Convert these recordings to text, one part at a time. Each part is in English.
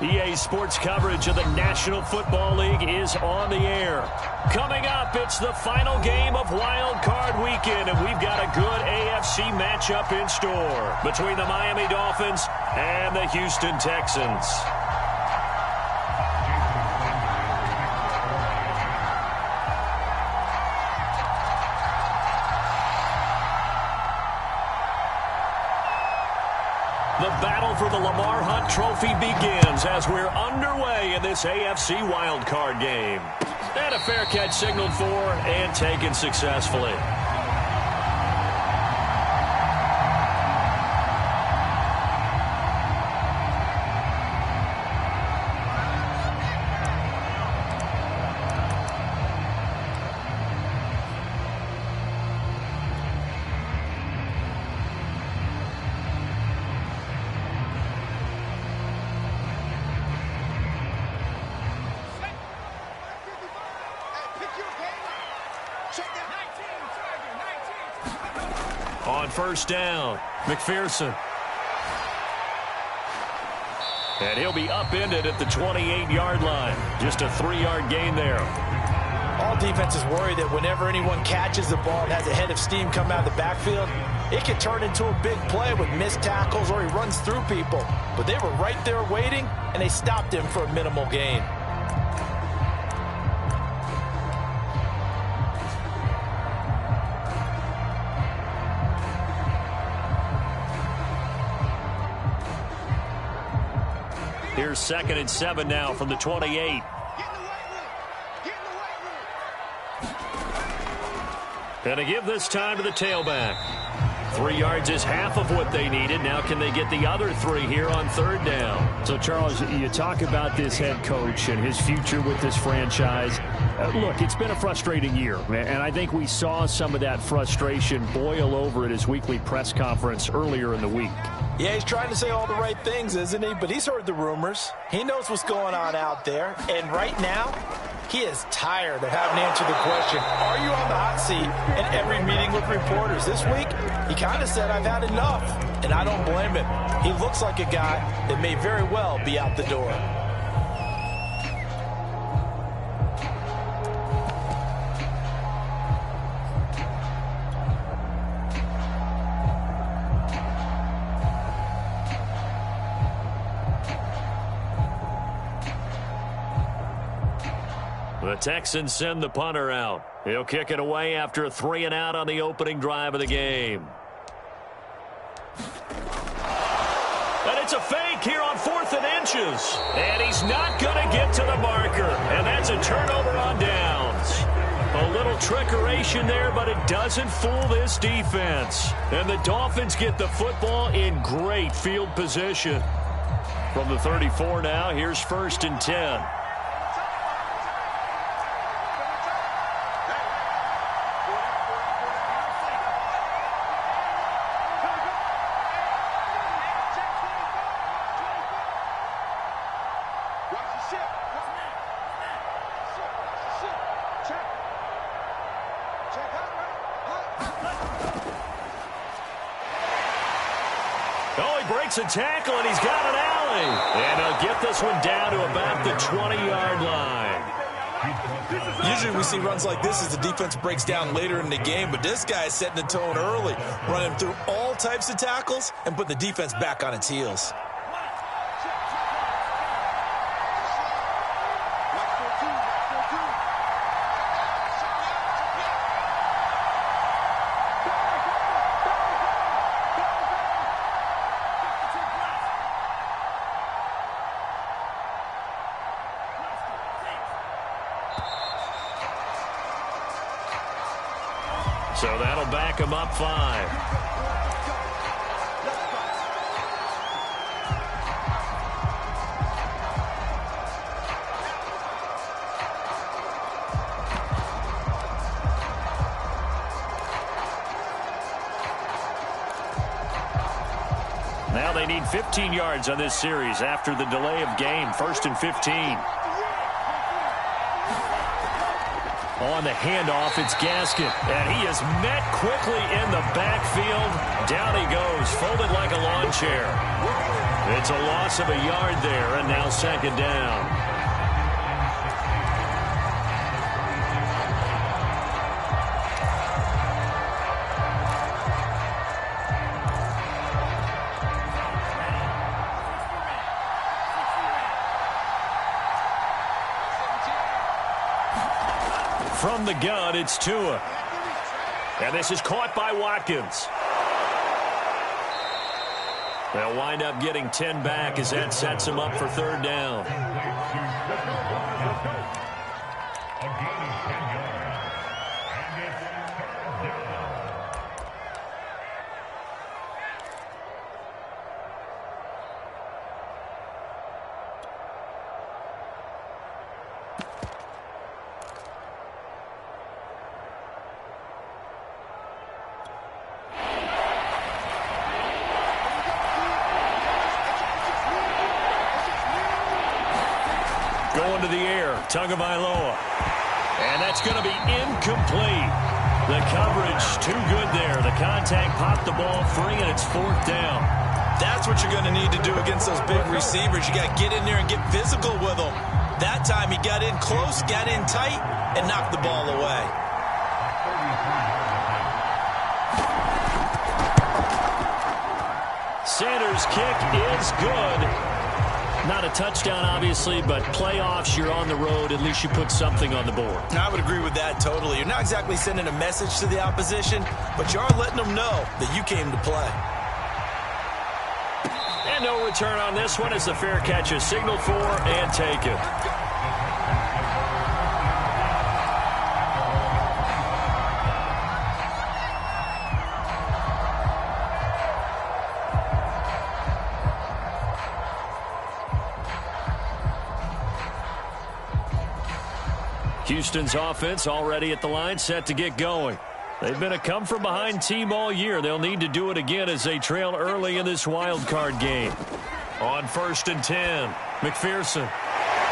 EA Sports coverage of the National Football League is on the air. Coming up, it's the final game of Wild Card Weekend, and we've got a good AFC matchup in store between the Miami Dolphins and the Houston Texans. The battle for the Lamar Hunt Trophy begins as we're underway in this AFC wildcard game. And a fair catch signaled for and taken successfully. On first down, McPherson. And he'll be upended at the 28-yard line. Just a 3-yard gain there. All defenses worry that whenever anyone catches the ball and has a head of steam come out of the backfield, it can turn into a big play with missed tackles or he runs through people. But they were right there waiting, and they stopped him for a minimal gain. Here's 2nd and 7 now from the 28. And to give this time to the tailback. 3 yards is half of what they needed. Now can they get the other 3 here on 3rd down? So, Charles, you talk about this head coach and his future with this franchise. Look, it's been a frustrating year, and I think we saw some of that frustration boil over at his weekly press conference earlier in the week. Yeah, he's trying to say all the right things, isn't he? But he's heard the rumors. He knows what's going on out there. And right now, he is tired of having to answer the question, are you on the hot seat in every meeting with reporters? This week, he kind of said, I've had enough. And I don't blame him. He looks like a guy that may very well be out the door. The Texans send the punter out. He'll kick it away after a 3-and-out on the opening drive of the game. And it's a fake here on 4th and inches. And he's not going to get to the marker. And that's a turnover on downs. A little trickeration there, but it doesn't fool this defense. And the Dolphins get the football in great field position. From the 34 now, here's 1st and 10. A tackle, and he's got an alley. And he'll get this one down to about the 20-yard line. Usually we see runs like this as the defense breaks down later in the game, but this guy is setting the tone early, running through all types of tackles and put the defense back on its heels. So that'll back him up 5. Now they need 15 yards on this series after the delay of game. 1st and 15. On the handoff, it's Gaskin, and he is met quickly in the backfield. Down he goes, folded like a lawn chair. It's a loss of a yard there, and now second down. From the gun, it's Tua. And this is caught by Watkins. They'll wind up getting 10 back as that sets them up for third down. Going to the air, Tagovailoa. And that's going to be incomplete. The coverage too good there. The contact popped the ball free, and it's fourth down. That's what you're going to need to do against those big receivers. You got to get in there and get physical with them. That time he got in close, got in tight, and knocked the ball away. Sanders' kick is good. Not a touchdown, obviously, but playoffs, you're on the road. At least you put something on the board. I would agree with that totally. You're not exactly sending a message to the opposition, but you are letting them know that you came to play. And no return on this one as the fair catch is signaled for and taken. Houston's offense already at the line, set to get going. They've been a come-from-behind team all year. They'll need to do it again as they trail early in this wild card game. On 1st and 10, McPherson.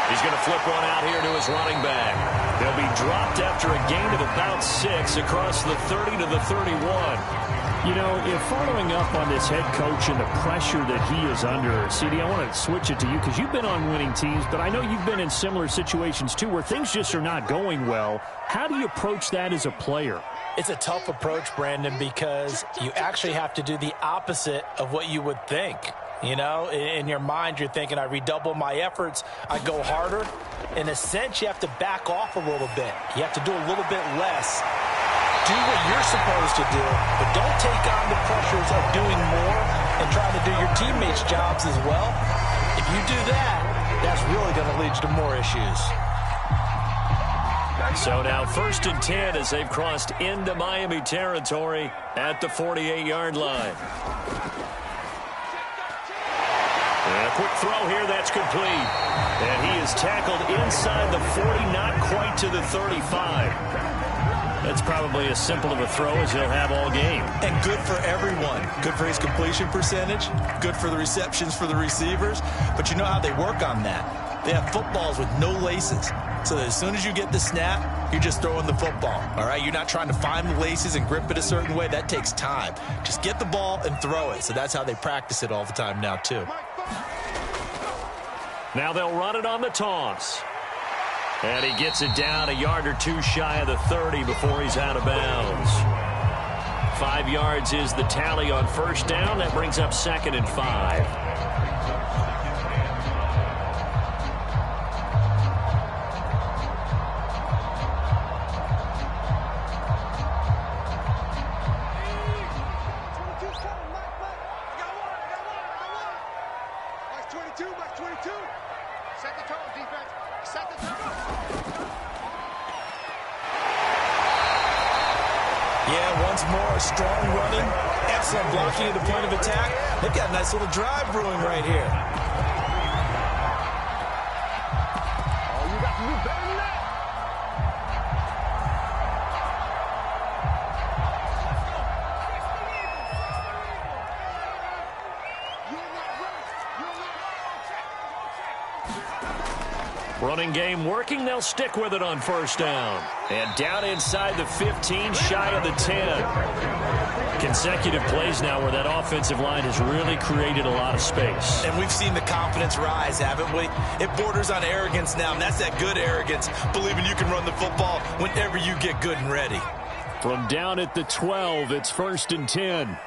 He's going to flip one out here to his running back. They'll be dropped after a gain of about 6 across the 30 to the 31. You know, if following up on this head coach and the pressure that he is under, CD, I want to switch it to you because you've been on winning teams, but I know you've been in similar situations too where things just are not going well. How do you approach that as a player? It's a tough approach, Brandon, because you actually have to do the opposite of what you would think. You know, in your mind, you're thinking, I redouble my efforts, I go harder. In a sense, you have to back off a little bit. You have to do a little bit less. Do what you're supposed to do, but don't take on the pressures of doing more and trying to do your teammates' jobs as well. If you do that, that's really going to lead you to more issues. So now 1st and 10 as they've crossed into Miami territory at the 48-yard line. And a quick throw here, that's complete. And he is tackled inside the 40, not quite to the 35. That's probably as simple of a throw as he'll have all game. And good for everyone. Good for his completion percentage. Good for the receptions for the receivers. But you know how they work on that. They have footballs with no laces. So that as soon as you get the snap, you're just throwing the football. All right? You're not trying to find the laces and grip it a certain way. That takes time. Just get the ball and throw it. So that's how they practice it all the time now, too. Now they'll run it on the toss. And he gets it down a yard or two shy of the 30 before he's out of bounds. 5 yards is the tally on 1st down. That brings up 2nd and 5. Strong running, excellent blocking at the point of attack. They've got a nice little drive brewing right here. Oh, you got to do better than that. Running game working. They'll stick with it on first down. And down inside the 15, shy of the 10. Consecutive plays now where that offensive line has really created a lot of space. And we've seen the confidence rise, haven't we? It borders on arrogance now, and that's that good arrogance, believing you can run the football whenever you get good and ready. From down at the 12, it's 1st and 10.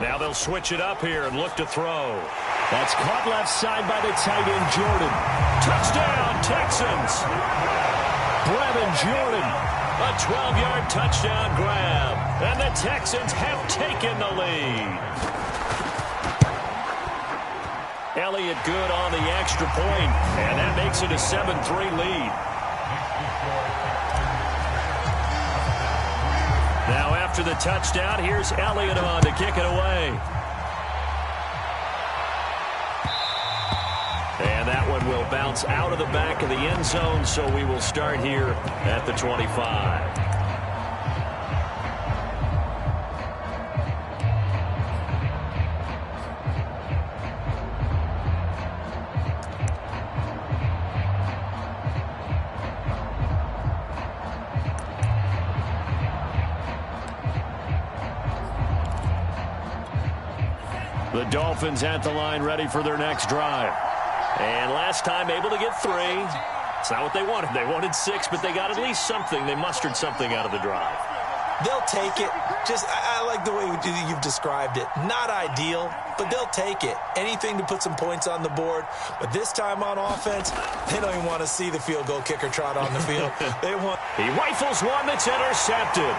Now they'll switch it up here and look to throw. That's caught left side by the tight end, Jordan. Touchdown, Texans. Brevin Jordan. A 12-yard touchdown grab. And the Texans have taken the lead. Elliott good on the extra point, and that makes it a 7-3 lead. Now after the touchdown, here's Elliott on to kick it away. And that one will bounce out of the back of the end zone, so we will start here at the 25. The Dolphins at the line, ready for their next drive. And last time able to get 3. It's not what they wanted. They wanted 6, but they got at least something. They mustered something out of the drive. They'll take it. I like the way you've described it. Not ideal, but they'll take it. Anything to put some points on the board. But this time on offense, they don't even want to see the field goal kicker trot on the field. He rifles one that's intercepted.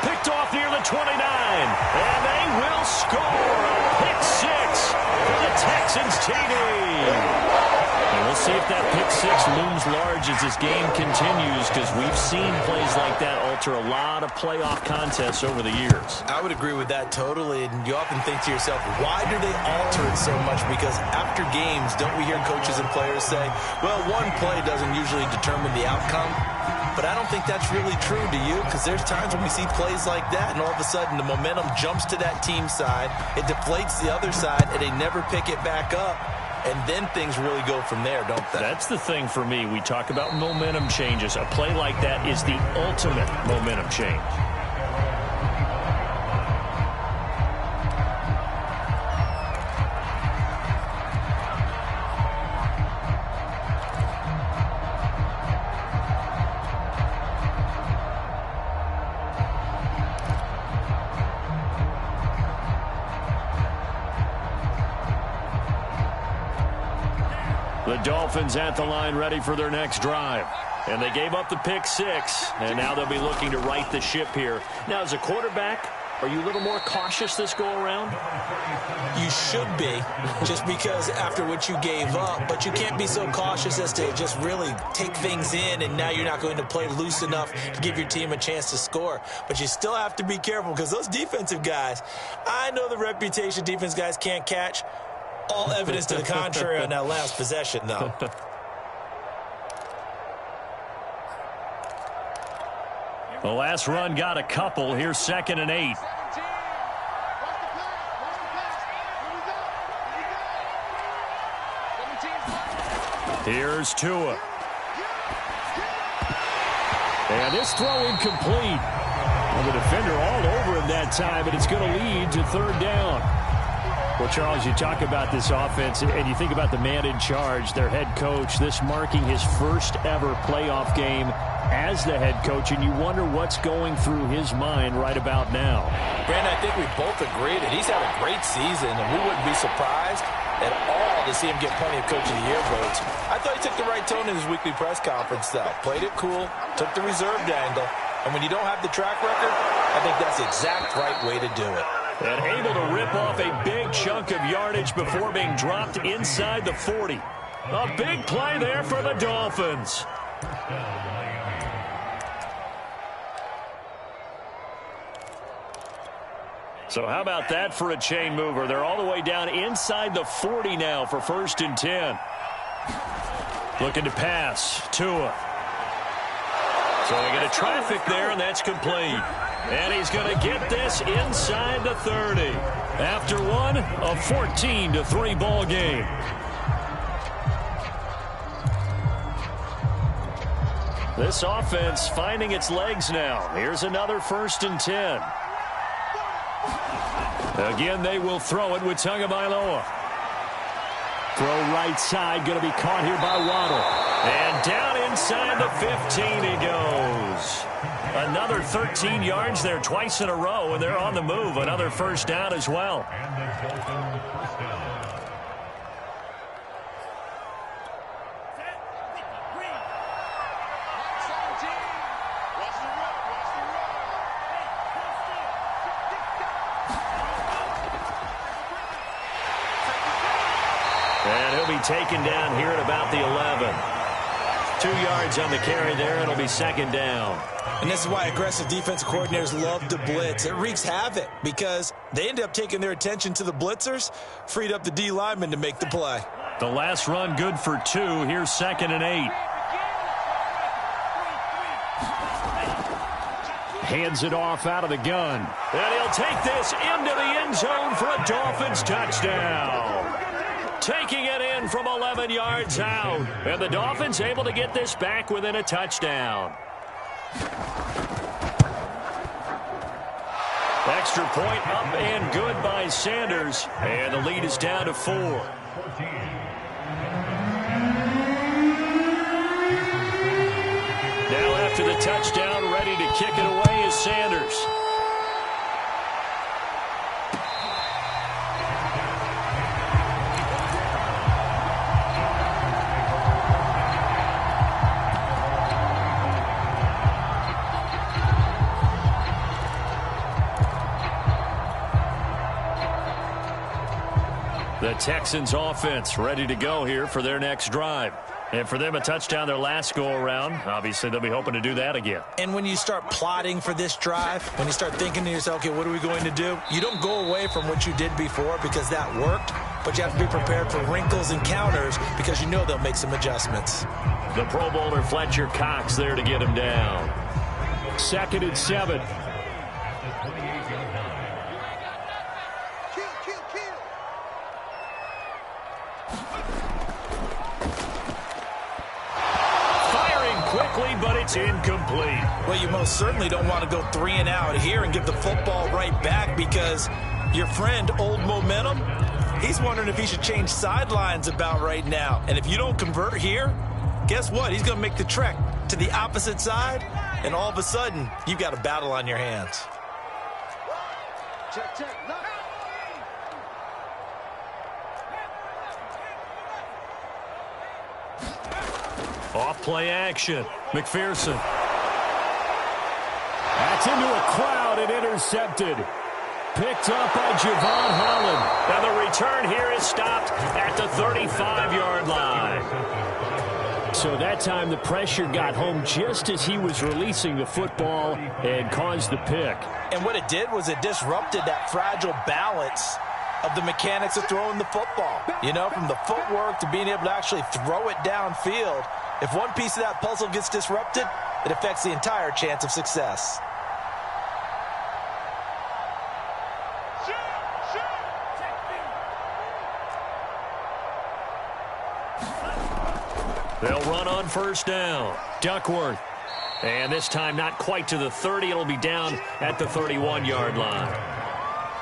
Picked off near the 29. And they will score a pick 6 for the Texans TD. And we'll see if that pick 6 looms large as this game continues, because we've seen plays like that alter a lot of playoff contests over the years. I would agree with that totally. And you often think to yourself, why do they alter it so much? Because after games, don't we hear coaches and players say, well, one play doesn't usually determine the outcome? But I don't think that's really true, do you? Because there's times when we see plays like that, and all of a sudden the momentum jumps to that team side, it deflates the other side, and they never pick it back up. And then things really go from there, don't they? That's the thing for me. We talk about momentum changes. A play like that is the ultimate momentum change. The Dolphins at the line, ready for their next drive. And they gave up the pick 6, and now they'll be looking to right the ship here. Now, as a quarterback, are you a little more cautious this go-around? You should be, just because after what you gave up. But you can't be so cautious as to just really take things in, and now you're not going to play loose enough to give your team a chance to score. But you still have to be careful, because those defensive guys, I know the reputation defense guys can't catch. All evidence to the contrary on that last possession, though. The last run got a couple. Here's 2nd and 8. Here's Tua. And this throw incomplete. Well, the defender all over him that time, but it's going to lead to 3rd down. Well, Charles, you talk about this offense, and you think about the man in charge, their head coach, this marking his first ever playoff game as the head coach, and you wonder what's going through his mind right about now. Brandon, I think we both agree that he's had a great season, and we wouldn't be surprised at all to see him get plenty of Coach of the Year votes. I thought he took the right tone in his weekly press conference, though. Played it cool, took the reserved angle, and when you don't have the track record, I think that's the exact right way to do it. And able to rip off a big chunk of yardage before being dropped inside the 40. A big play there for the Dolphins. So how about that for a chain mover? They're all the way down inside the 40 now for 1st and 10. Looking to pass. Tua. So they get a traffic there, and that's complete. And he's going to get this inside the 30. After one, a 14-3 ball game. This offense finding its legs now. Here's another 1st and 10. Again, they will throw it with Tagovailoa. Throw right side, going to be caught here by Waddle. And down inside the 15 he goes. Another 13 yards there twice in a row, and they're on the move. Another 1st down as well. And he'll be taken down here at about the 11. 2 yards on the carry there. It'll be 2nd down. And this is why aggressive defensive coordinators love to blitz. It wreaks havoc because they end up taking their attention to the blitzers, freed up the D lineman to make the play. The last run good for 2. Here's 2nd and 8. Hands it off out of the gun. And he'll take this into the end zone for a Dolphins touchdown. Taking it in from 11 yards out. And the Dolphins able to get this back within a touchdown. Extra point up and good by Sanders. And the lead is down to 4. Now after the touchdown, ready to kick it away is Sanders. The Texans offense ready to go here for their next drive. And for them, a touchdown their last go-around. Obviously, they'll be hoping to do that again. And when you start plotting for this drive, when you start thinking to yourself, okay, what are we going to do? You don't go away from what you did before because that worked, but you have to be prepared for wrinkles and counters because you know they'll make some adjustments. The Pro Bowler Fletcher Cox there to get him down. 2nd and 7. But it's incomplete. Well, you most certainly don't want to go 3 and out here and give the football right back because your friend, Old Momentum, he's wondering if he should change sidelines about right now. And if you don't convert here, guess what? He's going to make the trek to the opposite side, and all of a sudden, you've got a battle on your hands. Check. Off play action. McPherson. That's into a crowd and intercepted. Picked up by Javon Holland. And the return here is stopped at the 35-yard line. So that time the pressure got home just as he was releasing the football and caused the pick. And what it did was it disrupted that fragile balance of the mechanics of throwing the football. You know, from the footwork to being able to actually throw it downfield. If one piece of that puzzle gets disrupted, it affects the entire chance of success. They'll run on 1st down. Duckworth. And this time not quite to the 30. It'll be down at the 31-yard line.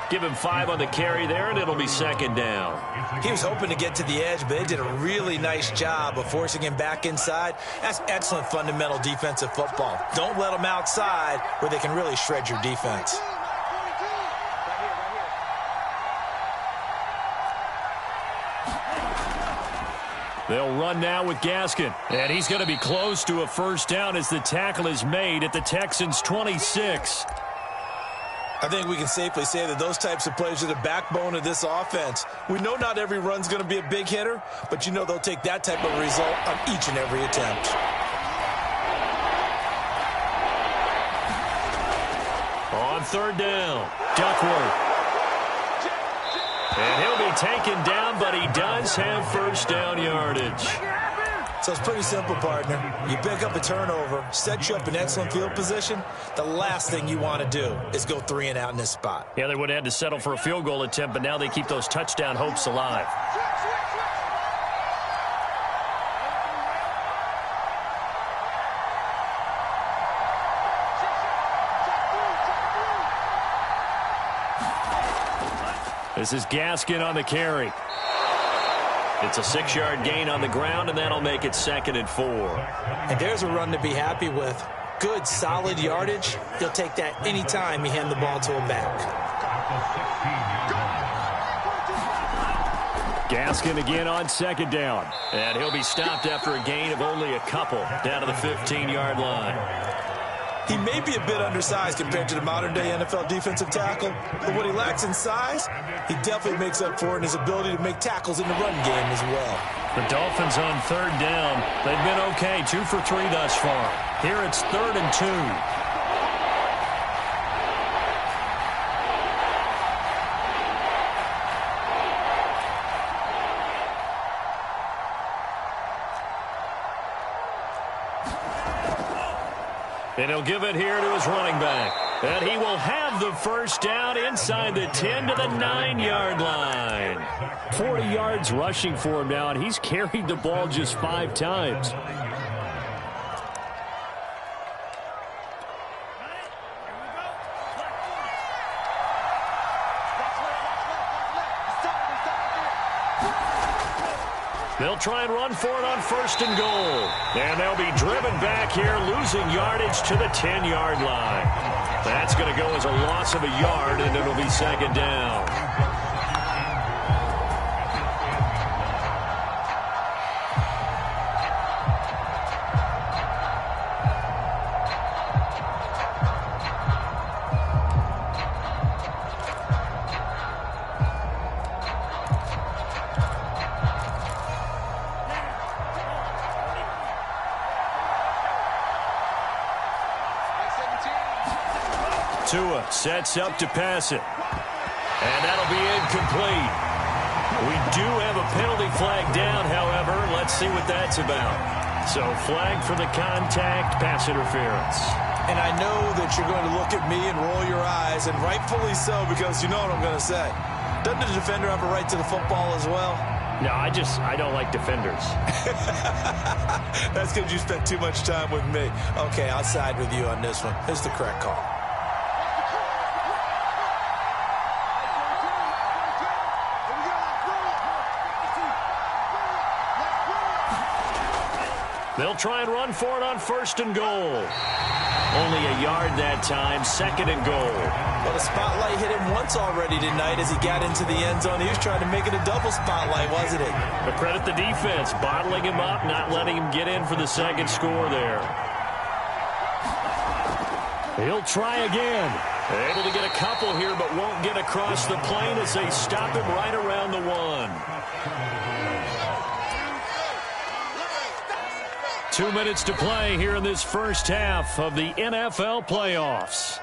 Give him 5 on the carry there, and it'll be 2nd down. He was hoping to get to the edge, but they did a really nice job of forcing him back inside. That's excellent fundamental defensive football. Don't let them outside where they can really shred your defense. They'll run now with Gaskin. And he's going to be close to a 1st down as the tackle is made at the Texans' 26. I think we can safely say that those types of plays are the backbone of this offense. We know not every run's going to be a big hitter, but you know they'll take that type of result on each and every attempt. On 3rd down, Duckworth. And he'll be taken down, but he does have 1st down yardage. So it's pretty simple, partner. You pick up a turnover, set you up in excellent field position. The last thing you want to do is go 3 and out in this spot. Yeah, they would have had to settle for a field goal attempt, but now they keep those touchdown hopes alive. This is Gaskin on the carry. It's a 6-yard gain on the ground, and that'll make it 2nd and 4. And there's a run to be happy with. Good, solid yardage. He'll take that anytime you hand the ball to a back. Gaskin again on 2nd down. And he'll be stopped after a gain of only a couple down to the 15-yard line. He may be a bit undersized compared to the modern-day NFL defensive tackle, but what he lacks in size, he definitely makes up for in his ability to make tackles in the run game as well. The Dolphins on 3rd down. They've been okay, 2 for 3 thus far. Here it's 3rd and 2. And he'll give it here to his running back. And he will have the first down inside the 10 to the 9-yard line. 40 yards rushing for him now, and he's carried the ball just 5 times. They'll try and run for it on 1st and goal. And they'll be driven back here, losing yardage to the 10-yard line. That's going to go as a loss of a yard, and it'll be 2nd down. Tua sets up to pass it. And that'll be incomplete. We do have a penalty flag down, however. Let's see what that's about. So flag for the contact, pass interference. And I know that you're going to look at me and roll your eyes, and rightfully so, because you know what I'm going to say. Doesn't the defender have a right to the football as well? No, I don't like defenders. That's because you spent too much time with me. Okay, I'll side with you on this one. It's the correct call. They'll try and run for it on 1st and goal. Only a yard that time, 2nd and goal. Well, the spotlight hit him once already tonight as he got into the end zone. He was trying to make it a double spotlight, wasn't it? But credit the defense, bottling him up, not letting him get in for the 2nd score there. He'll try again. Able to get a couple here, but won't get across the plane as they stop him right around the 1. 2 minutes to play here in this first half of the NFL playoffs.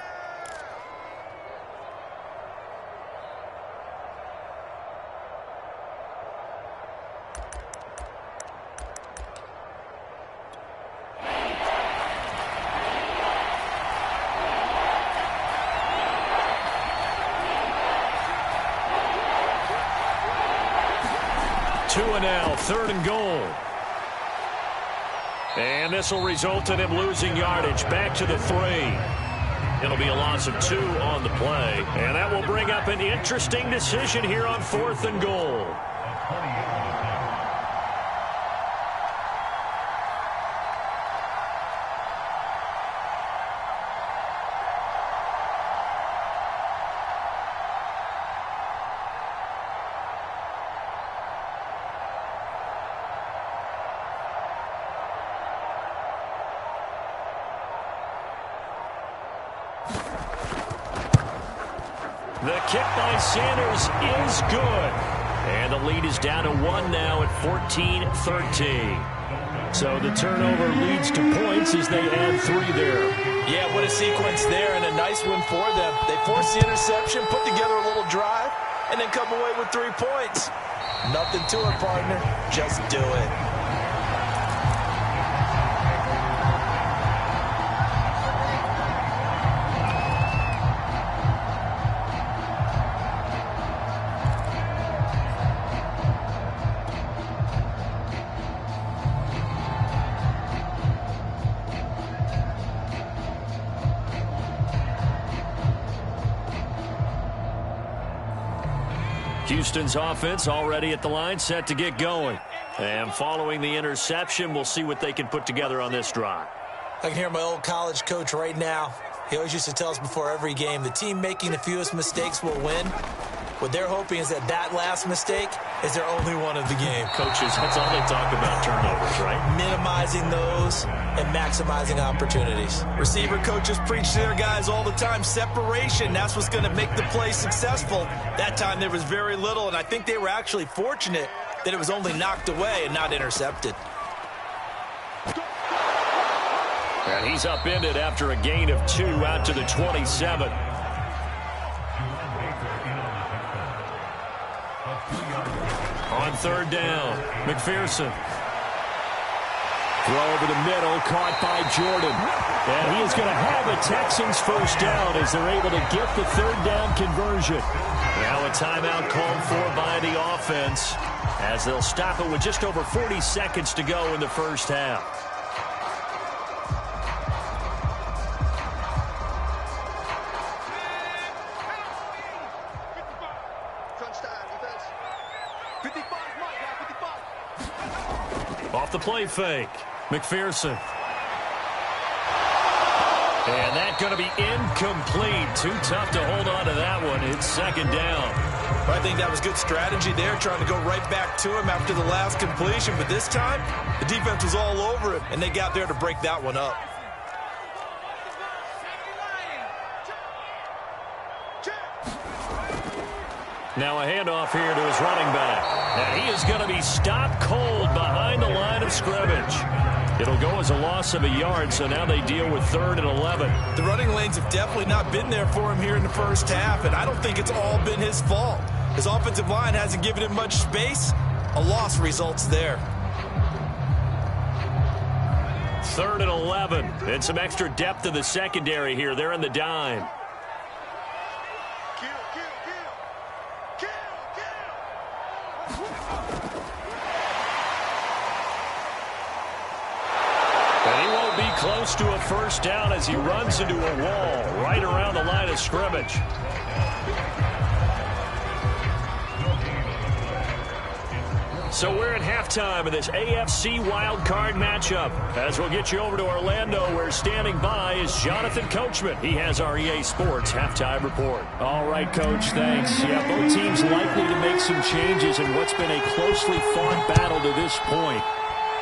Tua now, 3rd and goal. And this will result in him losing yardage back to the 3. It'll be a loss of 2 on the play. And that will bring up an interesting decision here on 4th and goal. The kick by Sanders is good. And the lead is down to 1 now at 14-13. So the turnover leads to points as they add 3 there. Yeah, what a sequence there, and a nice win for them. They forced the interception, put together a little drive, and then come away with 3 points. Nothing to it, partner. Just do it. Houston's offense already at the line, set to get going. And following the interception, we'll see what they can put together on this drive. I can hear my old college coach right now. He always used to tell us before every game, the team making the fewest mistakes will win. What they're hoping is that last mistake is their only one of the game. Coaches, that's all they talk about, turnovers, right? Minimizing those and maximizing opportunities. Receiver coaches preach to their guys all the time. Separation, that's what's going to make the play successful. That time there was very little, and I think they were actually fortunate that it was only knocked away and not intercepted. And he's upended after a gain of 2 out to the 27. On third down, McPherson. Throw over the middle, caught by Jordan. And he is going to have a Texans first down as they're able to get the third down conversion. Now a timeout called for by the offense as they'll stop it with just over 40 seconds to go in the first half. Off the play fake, McPherson. And that's going to be incomplete. Too tough to hold on to that one. It's second down. I think that was good strategy there, trying to go right back to him after the last completion. But this time, the defense was all over it, and they got there to break that one up. Now a handoff here to his running back. And he is going to be stopped cold behind the line of scrimmage. It'll go as a loss of a yard, so now they deal with 3rd and 11. The running lanes have definitely not been there for him here in the first half, and I don't think it's all been his fault. His offensive line hasn't given him much space. A loss results there. 3rd and 11. And some extra depth in the secondary here. They're in the dime. Close to a first down as he runs into a wall right around the line of scrimmage. So we're at halftime of this AFC wildcard matchup. As we'll get you over to Orlando, where standing by is Jonathan Coachman. He has our EA Sports halftime report. All right, Coach, thanks. Yeah, both teams likely to make some changes in what's been a closely fought battle to this point.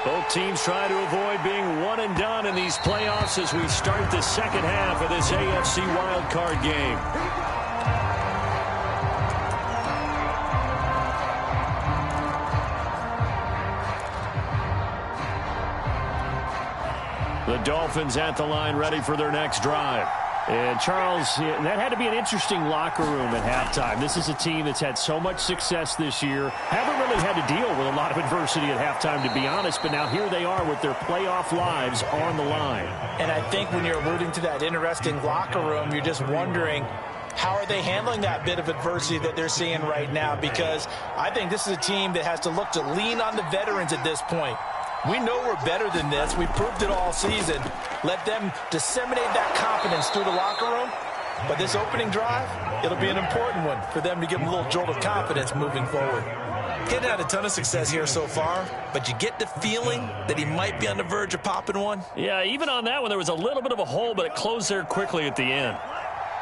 Both teams try to avoid being one and done in these playoffs as we start the second half of this AFC wildcard game. The Dolphins at the line ready for their next drive. And, Charles, that had to be an interesting locker room at halftime. This is a team that's had so much success this year. Haven't really had to deal with a lot of adversity at halftime, to be honest. But now here they are with their playoff lives on the line. And I think when you're alluding to that interesting locker room, you're just wondering, how are they handling that bit of adversity that they're seeing right now? Because I think this is a team that has to look to lean on the veterans at this point. We know we're better than this. We proved it all season. Let them disseminate that confidence through the locker room. But this opening drive, it'll be an important one for them to give them a little jolt of confidence moving forward. He hadn't had a ton of success here so far, but you get the feeling that he might be on the verge of popping one. Yeah, even on that one, there was a little bit of a hole, but it closed there quickly at the end.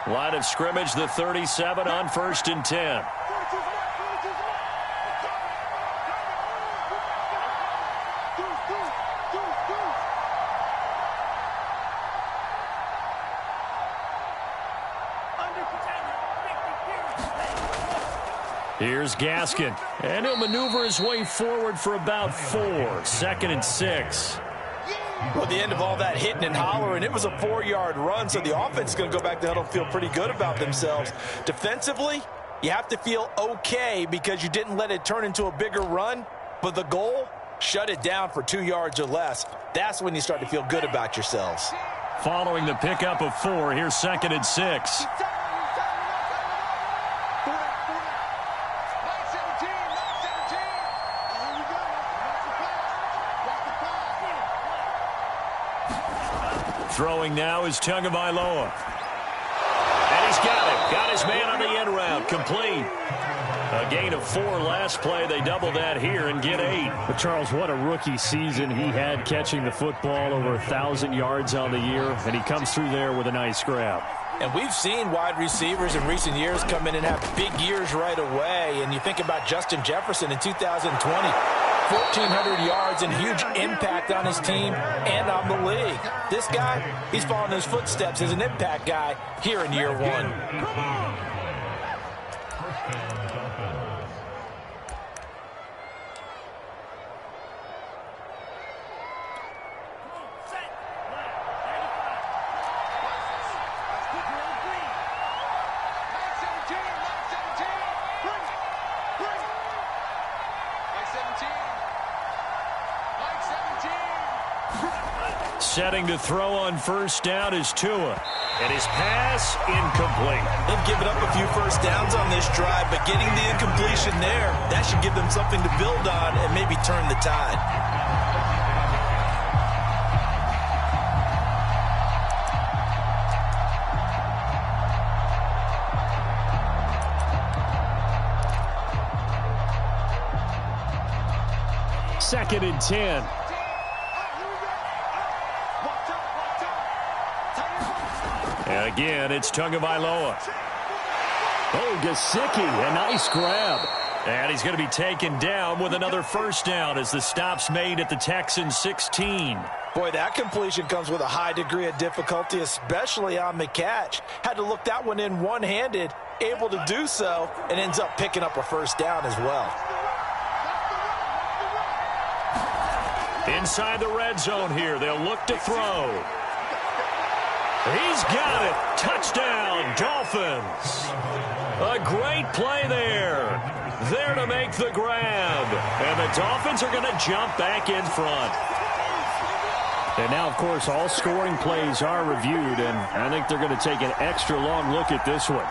Line of scrimmage, the 37 on 1st and 10. Here's Gaskin, and he'll maneuver his way forward for about 4. 2nd and 6. Well, at the end of all that hitting and hollering, it was a 4-yard run, so the offense is going to go back to huddle and feel pretty good about themselves. Defensively, you have to feel okay because you didn't let it turn into a bigger run, but the goal, shut it down for 2 yards or less. That's when you start to feel good about yourselves. Following the pickup of 4, here's 2nd and 6. Throwing now is Tagovailoa. And He's got it. Got his man on the end route. Complete. A gain of 4 last play. They double that here and get 8. But Charles, what a rookie season he had catching the football, over 1,000 yards on the year, and he comes through there with a nice grab. And we've seen wide receivers in recent years come in and have big years right away. And you think about Justin Jefferson in 2020, 1,400 yards and huge impact on his team and on the league. This guy, he's following his footsteps as an impact guy here in year 1. Setting to throw on first down is Tua. And his pass incomplete. They've given up a few first downs on this drive, but getting the incompletion there, that should give them something to build on and maybe turn the tide. Second and 10. And again, it's Tagovailoa. Oh, Gesicki, a nice grab. And he's going to be taken down with another first down as the stop's made at the Texans' 16. Boy, that completion comes with a high degree of difficulty, especially on the catch. Had to look that one in one-handed, able to do so, and ends up picking up a first down as well. Inside the red zone here, they'll look to throw. He's got it. Touchdown, Dolphins. A great play there. There to make the grab. And the Dolphins are going to jump back in front. And now, of course, all scoring plays are reviewed, and I think they're going to take an extra long look at this one.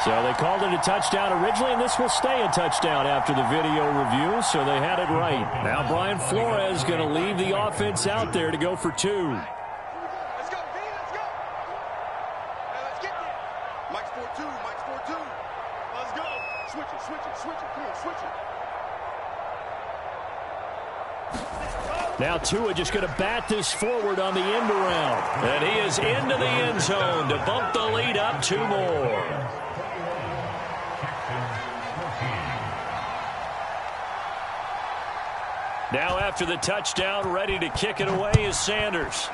So they called it a touchdown originally, and this will stay a touchdown after the video review, so they had it right. Now Brian Flores going to leave the offense out there to go for 2. Let's go, D, let's go. Hey, let's get there. Mike's 4-2, Mike's 4-2. Let's go. Switch it, switch it, switch it. Come on, switch it. Now Tua just going to bat this forward on the end around. And he is into the end zone to bump the lead up 2 more. Now after the touchdown, ready to kick it away is Sanders.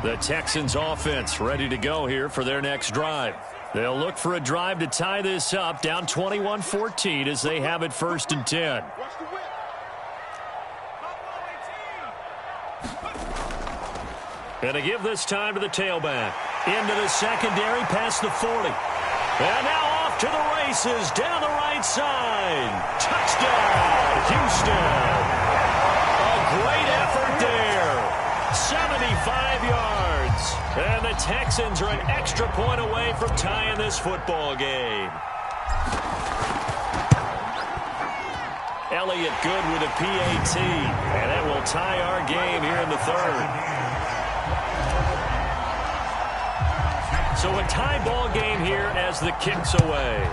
The Texans offense ready to go here for their next drive. They'll look for a drive to tie this up, down 21-14 as they have it 1st and 10. And to give this time to the tailback. Into the secondary, past the 40. And now off to the races, down the right side. Touchdown, Houston. A great effort there. 75 yards. And the Texans are an extra point away from tying this football game. Elliott good with a PAT. And that will tie our game here in the 3rd. So a tie ball game here as the kick's away.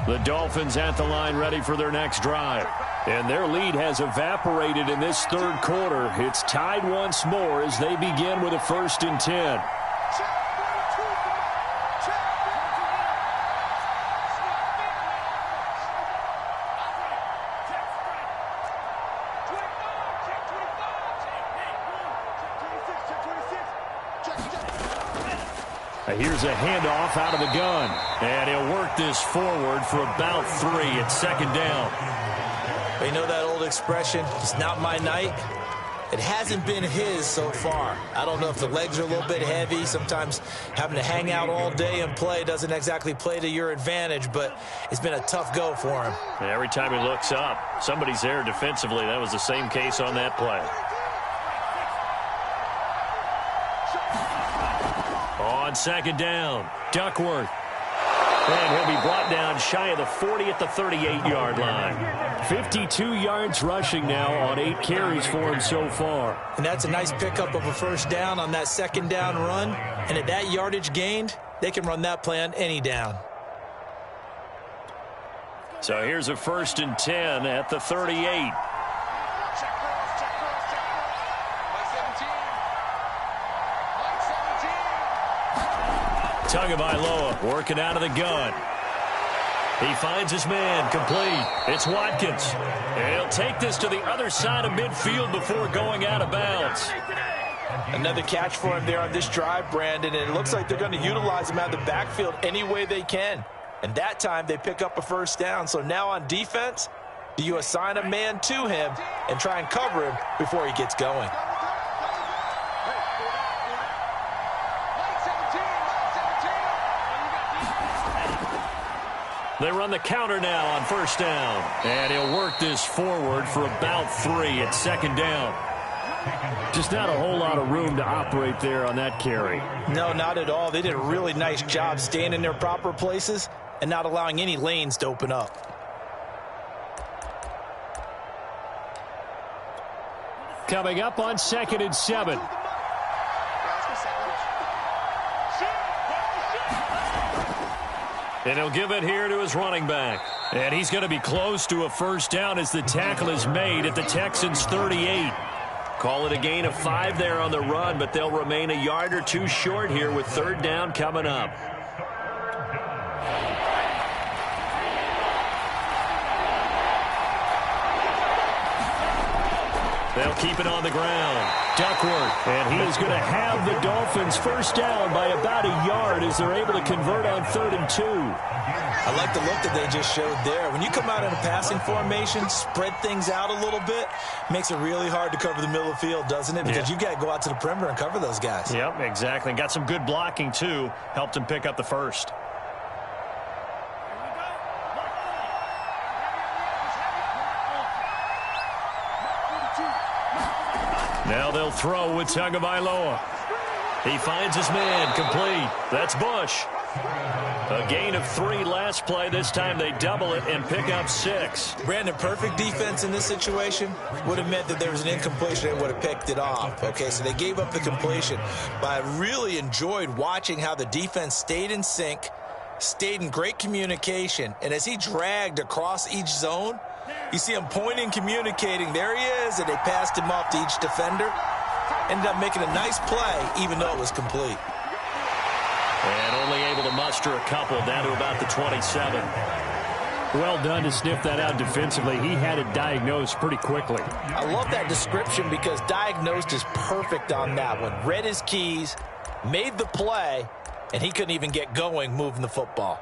The Dolphins at the line ready for their next drive. And their lead has evaporated in this 3rd quarter. It's tied once more as they begin with a 1st and 10. Here's a handoff out of the gun. And he'll work this forward for about 3 at second down. You know that old expression, it's not my night? It hasn't been his so far. I don't know if the legs are a little bit heavy. Sometimes having to hang out all day and play doesn't exactly play to your advantage, but it's been a tough go for him. Every time he looks up, somebody's there defensively. That was the same case on that play. On second down, Duckworth. And he'll be brought down shy of the 40 at the 38-yard line. 52 yards rushing now on 8 carries for him so far. And that's a nice pickup of a first down on that second down run. And at that yardage gained, they can run that play on any down. So here's a 1st and 10 at the 38. Tagovailoa working out of the gun. He finds his man complete. It's Watkins. And he'll take this to the other side of midfield before going out of bounds. Another catch for him there on this drive, Brandon, and it looks like they're going to utilize him out of the backfield any way they can. And that time they pick up a first down. So now on defense, do you assign a man to him and try and cover him before he gets going? They run the counter now on first down. And he'll work this forward for about 3 at second down. Just not a whole lot of room to operate there on that carry. No, not at all. They did a really nice job staying in their proper places and not allowing any lanes to open up. Coming up on 2nd and 7. And he'll give it here to his running back. And he's going to be close to a first down as the tackle is made at the Texans' 38. Call it a gain of 5 there on the run, but they'll remain a yard or 2 short here with 3rd down coming up. They'll keep it on the ground. Duckworth, and he is going to have the Dolphins first down by about a yard as they're able to convert on 3rd and 2. I like the look that they just showed there. When you come out in a passing formation, spread things out a little bit, makes it really hard to cover the middle of the field, doesn't it? Because you've got to go out to the perimeter and cover those guys. Yep, exactly. And got some good blocking, too. Helped him pick up the first. Now they'll throw with Tagovailoa. He finds his man complete. That's Bush. A gain of 3 last play. This time they double it and pick up 6. Brandon, perfect defense in this situation would have meant that there was an incompletion and would have picked it off. Okay, so they gave up the completion. But I really enjoyed watching how the defense stayed in sync, stayed in great communication, and as he dragged across each zone, you see him pointing, communicating. There he is, and they passed him off to each defender. Ended up making a nice play, even though it was complete. And only able to muster a couple down to about the 27. Well done to sniff that out defensively. He had it diagnosed pretty quickly. I love that description because diagnosed is perfect on that one. Read his keys, made the play, and he couldn't even get going moving the football.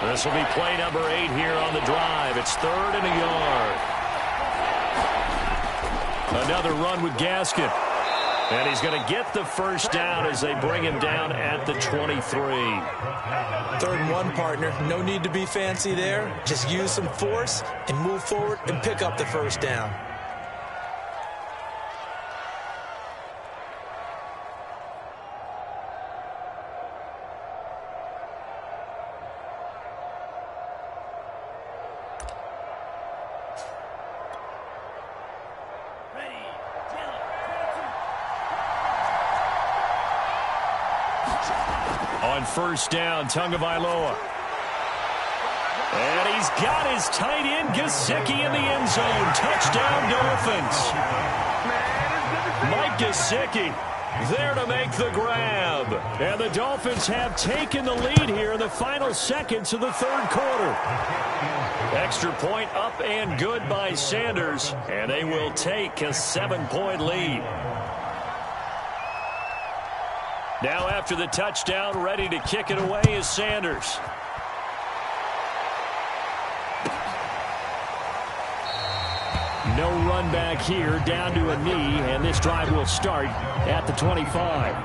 This will be play number 8 here on the drive. It's 3rd and a yard. Another run with Gaskin. And he's going to get the first down as they bring him down at the 23. 3rd and 1, partner. No need to be fancy there. Just use some force and move forward and pick up the first down. On first down, Tagovailoa. And he's got his tight end, Gesicki, in the end zone. Touchdown, Dolphins. Mike Gesicki there to make the grab. And the Dolphins have taken the lead here in the final seconds of the third quarter. Extra point up and good by Sanders, and they will take a 7-point lead. Now after the touchdown, ready to kick it away is Sanders. No run back here, down to a knee, and this drive will start at the 25.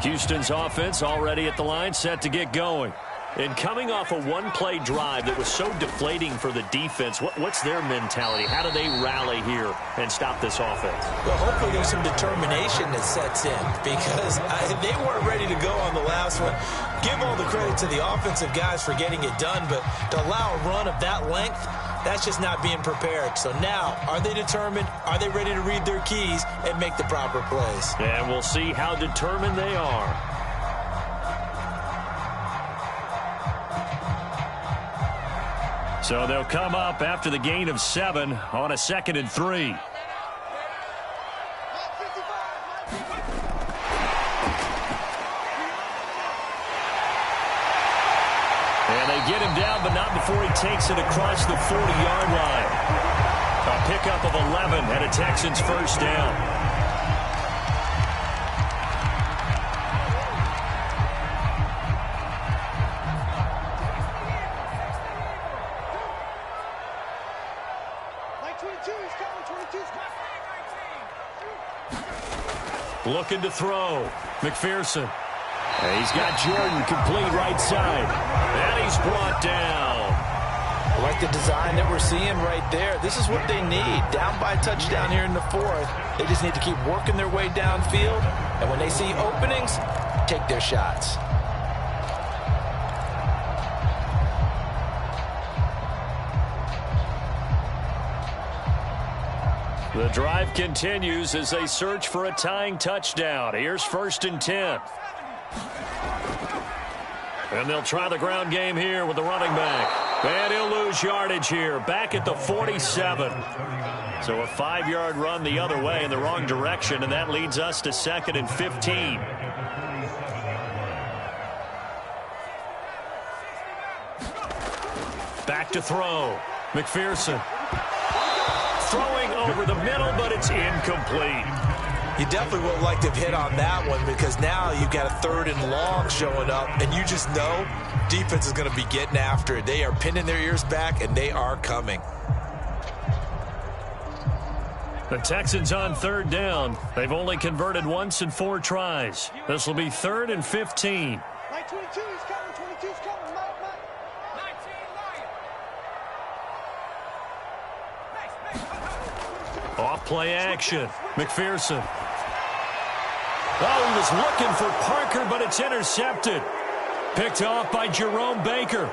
Houston's offense already at the line, set to get going. And coming off a one-play drive that was so deflating for the defense, what's their mentality? How do they rally here and stop this offense? Well, hopefully there's some determination that sets in because they weren't ready to go on the last one. Give all the credit to the offensive guys for getting it done, but to allow a run of that length, that's just not being prepared. So now, are they determined? Are they ready to read their keys and make the proper plays? And we'll see how determined they are. So they'll come up after the gain of 7 on a 2nd and 3. And they get him down, but not before he takes it across the 40-yard line. A pickup of 11 and a Texans first down. Looking to throw. McPherson. And he's got Jordan complete right side. And he's brought down. I like the design that we're seeing right there. This is what they need. Down by a touchdown here in the 4th. They just need to keep working their way downfield. And when they see openings, take their shots. The drive continues as they search for a tying touchdown. Here's 1st and 10. And they'll try the ground game here with the running back. And he'll lose yardage here, back at the 47. So a 5-yard run the other way in the wrong direction, and that leads us to 2nd and 15. Back to throw. McPherson. Throwing over the middle, but it's incomplete. You definitely would like to have hit on that one because now you've got a 3rd and long showing up, and you just know defense is going to be getting after it. They are pinning their ears back, and they are coming. The Texans on 3rd down. They've only converted once in 4 tries. This will be 3rd and 15. Mike 22 is coming. 22 is coming. Mike. 19 Lion. Off play action. McPherson. Oh, he was looking for Parker, but it's intercepted. Picked off by Jerome Baker.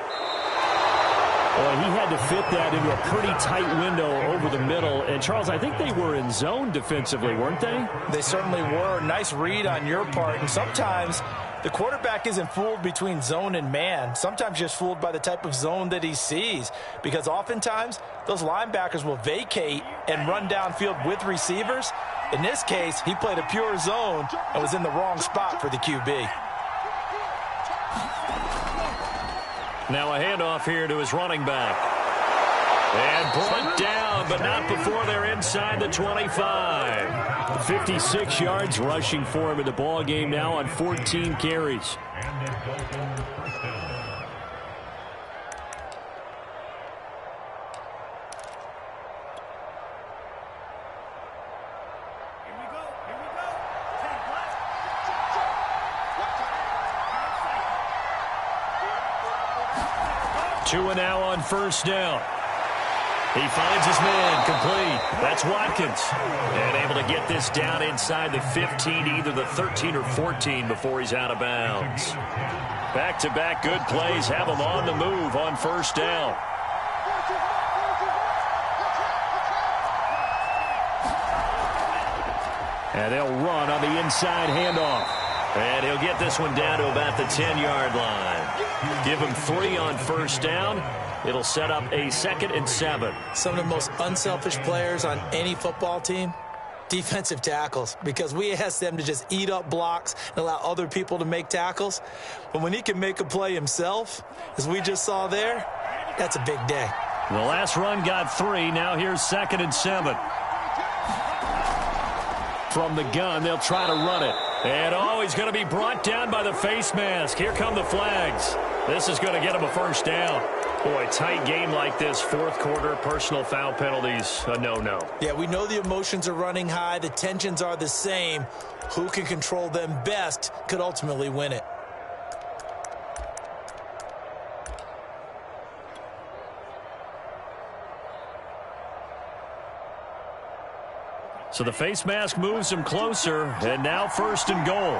Well, he had to fit that into a pretty tight window over the middle. And, Charles, I think they were in zone defensively, weren't they? They certainly were. Nice read on your part. And sometimes the quarterback isn't fooled between zone and man. Sometimes just fooled by the type of zone that he sees. Because oftentimes, those linebackers will vacate and run downfield with receivers. In this case, he played a pure zone and was in the wrong spot for the QB. Now a handoff here to his running back. And brought down, but not before they're inside the 25. 56 yards rushing for him in the ball game now on 14 carries. Two and now on first down. He finds his man complete. That's Watkins. And able to get this down inside the 15, either the 13 or 14 before he's out of bounds. Back-to-back good plays have him on the move on first down. And they'll run on the inside handoff. And he'll get this one down to about the 10-yard line. Give him 3 on first down. It'll set up a 2nd and 7. Some of the most unselfish players on any football team, defensive tackles, because we ask them to just eat up blocks and allow other people to make tackles. But when he can make a play himself, as we just saw there, that's a big day. The last run got 3. Now here's 2nd and 7. From the gun, they'll try to run it. And, he's going to be brought down by the face mask. Here come the flags. This is going to get him a first down. Boy, tight game like this, 4th quarter, personal foul penalties, a no-no. Yeah, we know the emotions are running high. The tensions are the same. Who can control them best could ultimately win it. So the face mask moves him closer, and now 1st and goal.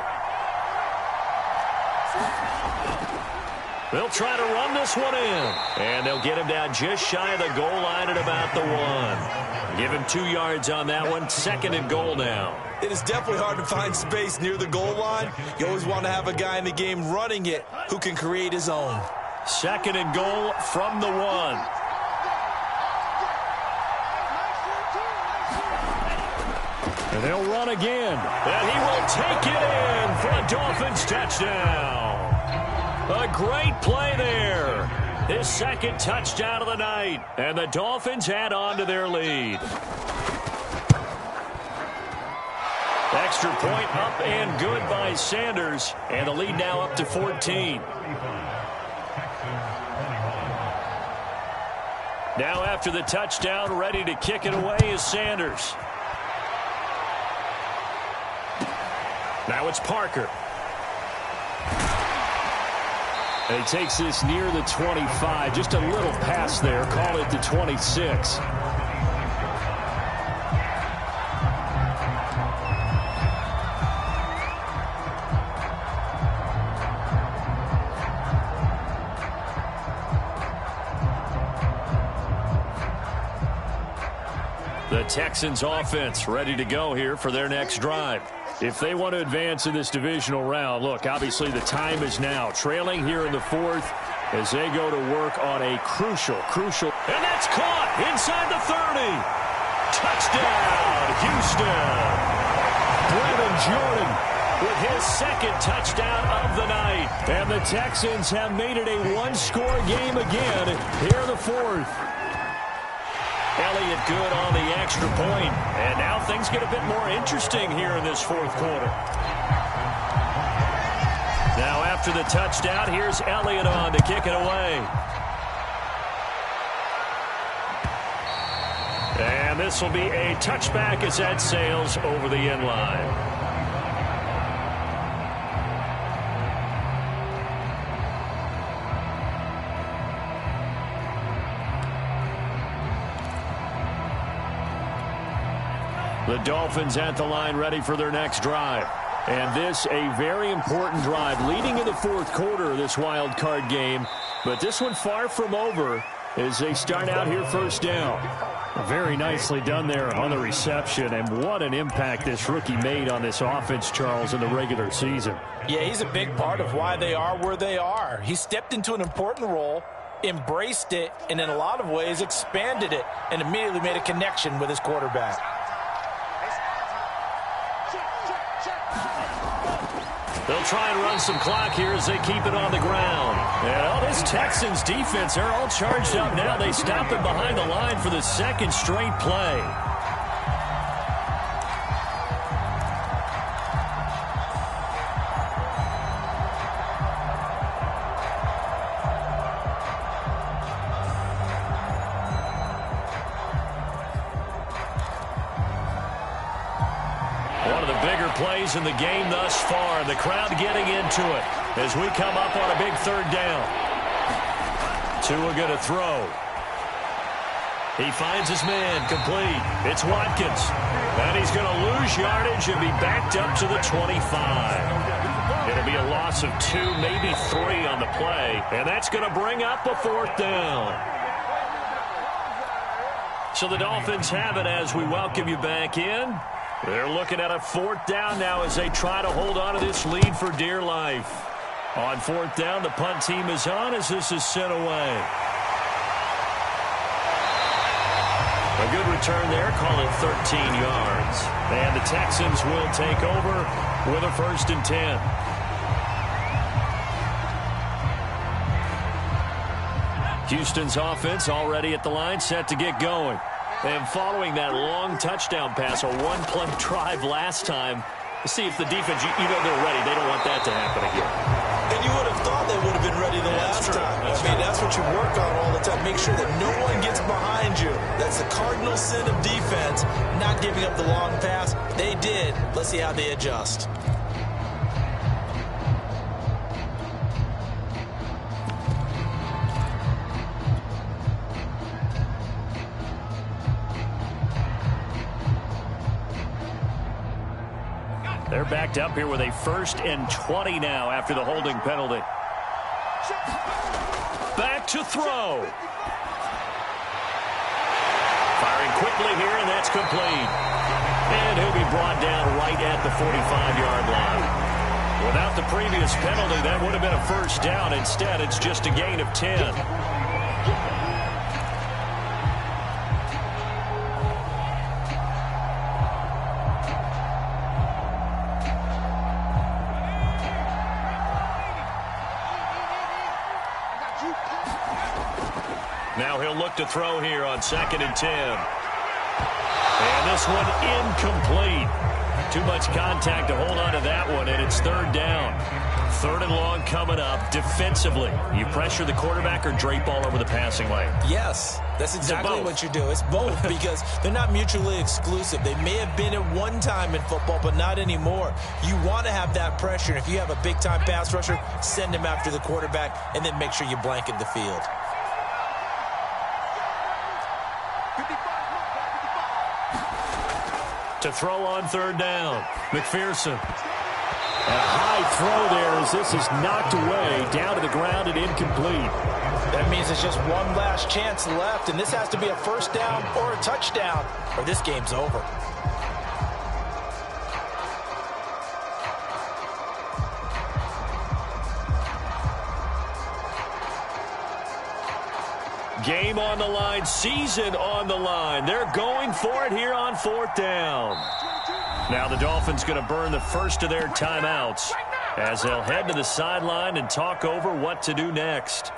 They'll try to run this one in. And they'll get him down just shy of the goal line at about the 1. Give him 2 yards on that one. 2nd and goal now. It is definitely hard to find space near the goal line. You always want to have a guy in the game running it who can create his own. 2nd and goal from the 1. And they'll run again. And he will take it in for a Dolphins touchdown. A great play there. His 2nd touchdown of the night. And the Dolphins add on to their lead. Extra point up and good by Sanders. And the lead now up to 14. Now after the touchdown, ready to kick it away is Sanders. Now it's Parker. And he takes this near the 25. Just a little pass there. Call it the 26. The Texans offense ready to go here for their next drive. If they want to advance in this divisional round, look, obviously the time is now. Trailing here in the 4th as they go to work on a crucial. And that's caught inside the 30. Touchdown, Houston. Brevin Jordan with his 2nd touchdown of the night. And the Texans have made it a 1-score game again here in the 4th. Elliott good on the extra point. And now things get a bit more interesting here in this 4th quarter. Now after the touchdown, here's Elliott on to kick it away. And this will be a touchback as that sails over the end line. The Dolphins at the line ready for their next drive. And this a very important drive leading in the 4th quarter of this wild card game. But this one far from over as they start out here 1st down. Very nicely done there on the reception. And what an impact this rookie made on this offense, Charles, in the regular season. Yeah, he's a big part of why they are where they are. He stepped into an important role, embraced it, and in a lot of ways expanded it, and immediately made a connection with his quarterback. They'll try and run some clock here as they keep it on the ground. And all this Texans defense, they're all charged up now. They stop it behind the line for the 2nd straight play. Plays in the game thus far, and the crowd getting into it as we come up on a big 3rd down. Tua going to throw. He finds his man complete. It's Watkins. And he's going to lose yardage and be backed up to the 25. It'll be a loss of 2, maybe 3 on the play, and that's going to bring up a 4th down. So the Dolphins have it as we welcome you back in. They're looking at a 4th down now as they try to hold on to this lead for dear life. On 4th down, the punt team is on as this is sent away. A good return there, call it 13 yards. And the Texans will take over with a 1st and 10. Houston's offense already at the line, set to get going. And following that long touchdown pass, a one-play drive last time, see if the defense, you know they're ready. They don't want that to happen again. And you would have thought they would have been ready the last time. That's what you work on all the time. Make sure that no one gets behind you. That's the cardinal sin of defense, not giving up the long pass. They did. Let's see how they adjust. They're backed up here with a 1st and 20 now after the holding penalty. Back to throw. Firing quickly here, and that's complete. And he'll be brought down right at the 45-yard line. Without the previous penalty, that would have been a 1st down. Instead, it's just a gain of 10. Now he'll look to throw here on 2nd and 10. And this one incomplete. Too much contact to hold on to that one, and it's 3rd down. 3rd and long coming up. Defensively, you pressure the quarterback or drape all over the passing lane? Yes, that's exactly what you do. It's both because they're not mutually exclusive. They may have been at one time in football, but not anymore. You want to have that pressure. If you have a big-time pass rusher, send him after the quarterback, and then make sure you blanket the field. To throw on 3rd down, McPherson. A high throw there as this is knocked away, down to the ground and incomplete. That means it's just one last chance left, and this has to be a 1st down or a touchdown, or this game's over. Game on the line, season on the line. They're going for it here on 4th down. Now the Dolphins going to burn the first of their timeouts as they'll head to the sideline and talk over what to do next.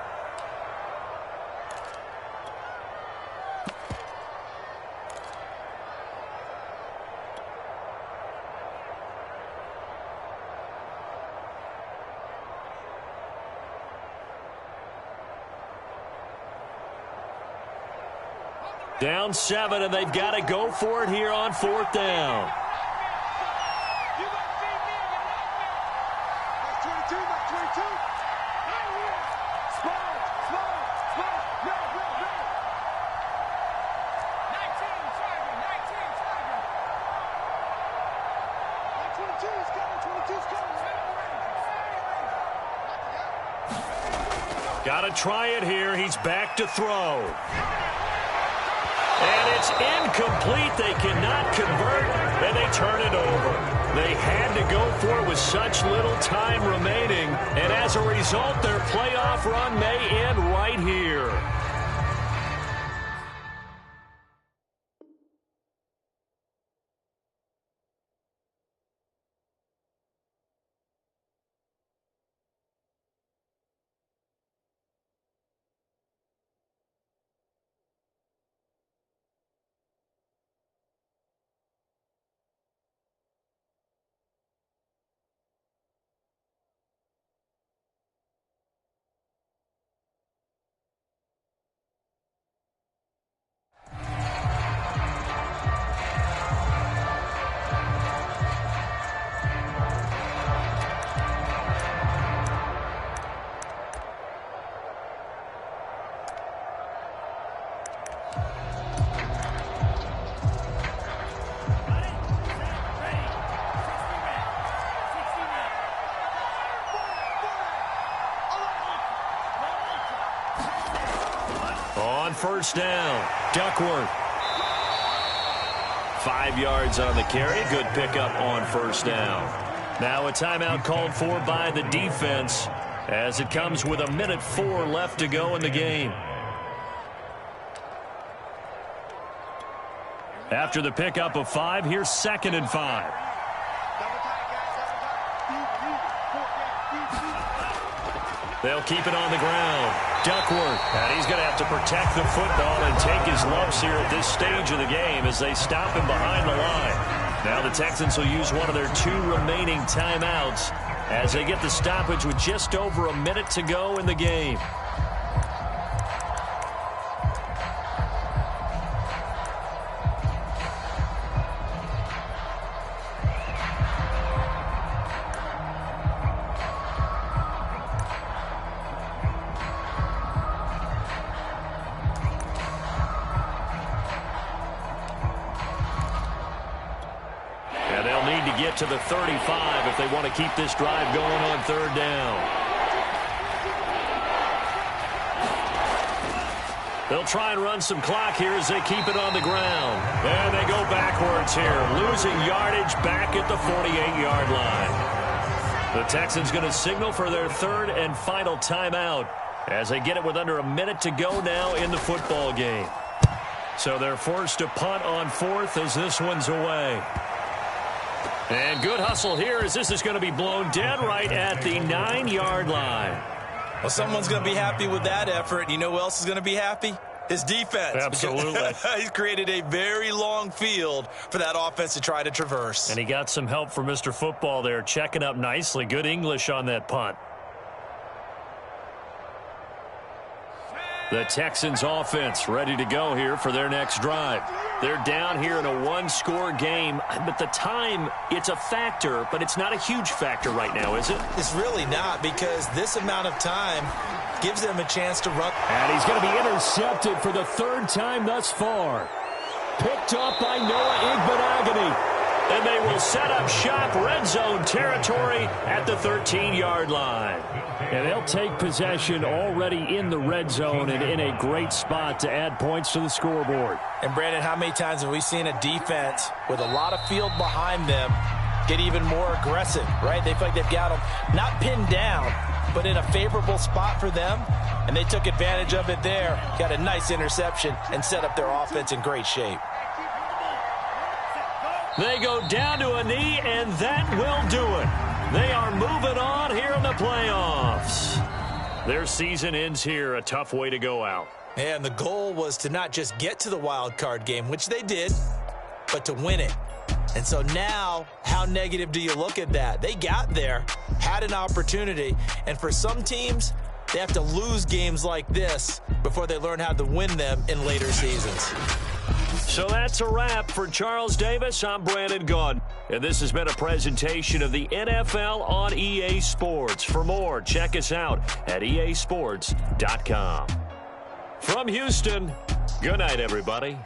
Down 7, and they've got to go for it here on 4th down. Got to try it here. He's back to throw. And it's incomplete. They cannot convert, and they turn it over. They had to go for it with such little time remaining, and as a result, their playoff run may end right here. On 1st down, Duckworth 5 yards on the carry. Good pickup on first down. Now a timeout called for by the defense as it comes with 1:04 left to go in the game. After the pickup of 5, here's 2nd and 5. They'll keep it on the ground. Duckworth, and he's going to have to protect the football and take his lumps here at this stage of the game as they stop him behind the line. Now the Texans will use one of their 2 remaining timeouts as they get the stoppage with just over 1 minute to go in the game. To the 35 if they want to keep this drive going on 3rd down. They'll try and run some clock here as they keep it on the ground. And they go backwards here, losing yardage back at the 48-yard line. The Texans going to signal for their 3rd and final timeout as they get it with under 1 minute to go now in the football game. So they're forced to punt on 4th as this one's away. And good hustle here as this is going to be blown dead right at the 9-yard line. Well, someone's going to be happy with that effort. You know who else is going to be happy? His defense. Absolutely. He's created a very long field for that offense to try to traverse. And he got some help from Mr. Football there, checking up nicely. Good English on that punt. The Texans offense ready to go here for their next drive. They're down here in a 1-score game, but the time, it's a factor, but it's not a huge factor right now, is it? It's really not, because this amount of time gives them a chance to run. And he's going to be intercepted for the 3rd time thus far. Picked up by Noah Igbenogany. And they will set up shop, red zone territory at the 13-yard line. And they'll take possession already in the red zone and in a great spot to add points to the scoreboard. And, Brandon, how many times have we seen a defense with a lot of field behind them get even more aggressive, right? They feel like they've got them not pinned down, but in a favorable spot for them, and they took advantage of it there. Got a nice interception and set up their offense in great shape. They go down to a knee, and that will do it. They are moving on here in the playoffs. Their season ends here, a tough way to go out. And the goal was to not just get to the wild card game, which they did, but to win it. And so now, how negative do you look at that? They got there, had an opportunity, and for some teams, they have to lose games like this before they learn how to win them in later seasons. So that's a wrap for Charles Davis. I'm Brandon Gunn. And this has been a presentation of the NFL on EA Sports. For more, check us out at easports.com. From Houston, good night, everybody.